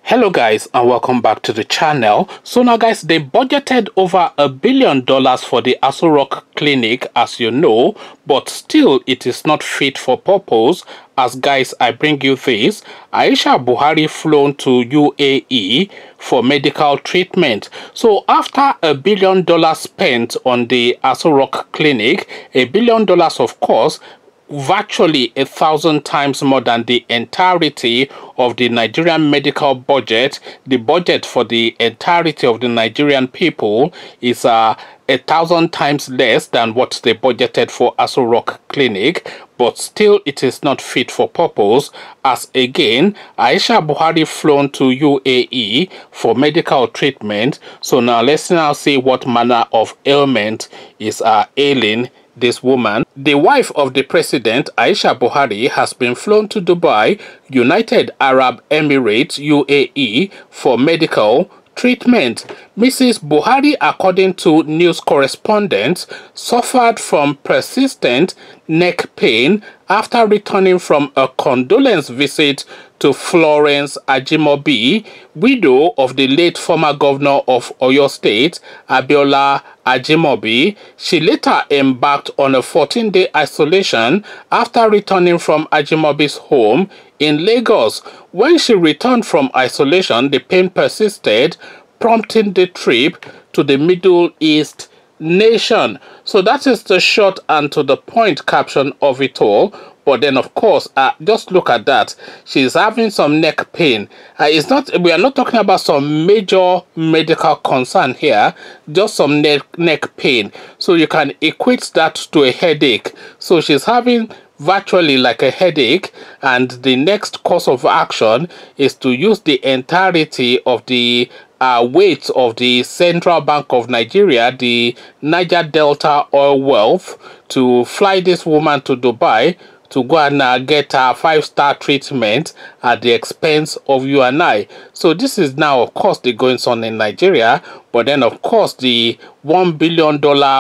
Hello guys, and welcome back to the channel. So now guys, they budgeted over $1 billion for the Aso Rock clinic, as you know, but still it is not fit for purpose. As guys, I bring you this: Aisha Buhari flown to UAE for medical treatment. So after $1 billion spent on the Aso Rock clinic, $1 billion of course, virtually 1,000 times more than the entirety of the Nigerian medical budget. The budget for the entirety of the Nigerian people is 1,000 times less than what they budgeted for Aso Rock clinic, but still it is not fit for purpose, as again Aisha Buhari flown to UAE for medical treatment. So now let's now see what manner of ailment is ailing this woman. The wife of the president, Aisha Buhari, has been flown to Dubai, United Arab Emirates, UAE, for medical treatment. Mrs. Buhari, according to news correspondents, suffered from persistent neck pain after returning from a condolence visit to Florence Ajimobi, widow of the late former governor of Oyo State, Abiola Ajimobi. She later embarked on a 14-day isolation after returning from Ajimobi's home in Lagos. When she returned from isolation, the pain persisted, prompting the trip to the Middle East nation. So that is the short and to the point caption of it all. But then of course, just look at that. She's having some neck pain. We are not talking about some major medical concern here, just some neck pain. So you can equate that to a headache. So she's having virtually like a headache, and the next course of action is to use the entirety of the weight of the Central Bank of Nigeria, the Niger Delta oil wealth, to fly this woman to Dubai to go and get a 5-star treatment at the expense of you and I. So this is now, of course, the goings on in Nigeria. But then, of course, the $1 billion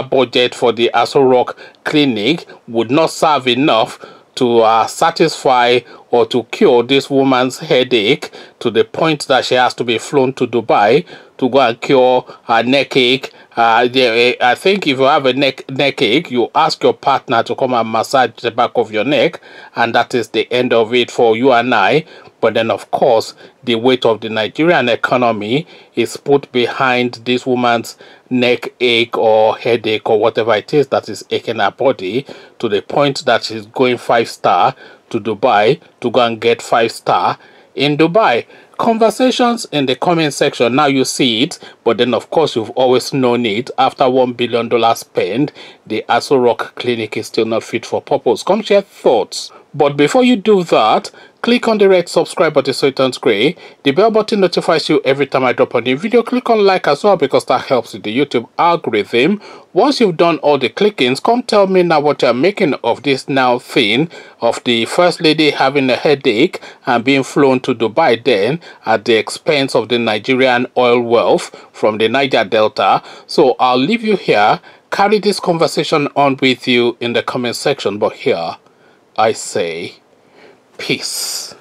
budget for the Aso Rock clinic would not serve enough to satisfy or to cure this woman's headache, to the point that she has to be flown to Dubai to go and cure her neck ache. I think if you have a neck ache, you ask your partner to come and massage the back of your neck, and that is the end of it for you and I. But then, of course, the weight of the Nigerian economy is put behind this woman's neck ache or headache or whatever it is that is aching her body, to the point that she's going 5-star to Dubai to go and get 5-star in Dubai. Conversations in the comment section. Now you see it, but then of course you've always known it. After $1 billion spent, the Aso Rock clinic is still not fit for purpose. Come share thoughts. But before you do that, click on the red subscribe button so it turns gray. The bell button notifies you every time I drop a new video. Click on like as well, because that helps with the YouTube algorithm. Once you've done all the clickings, come tell me now what you're making of this now thing of the first lady having a headache and being flown to Dubai then at the expense of the Nigerian oil wealth from the Niger Delta. So I'll leave you here. Carry this conversation on with you in the comment section. But here I say peace.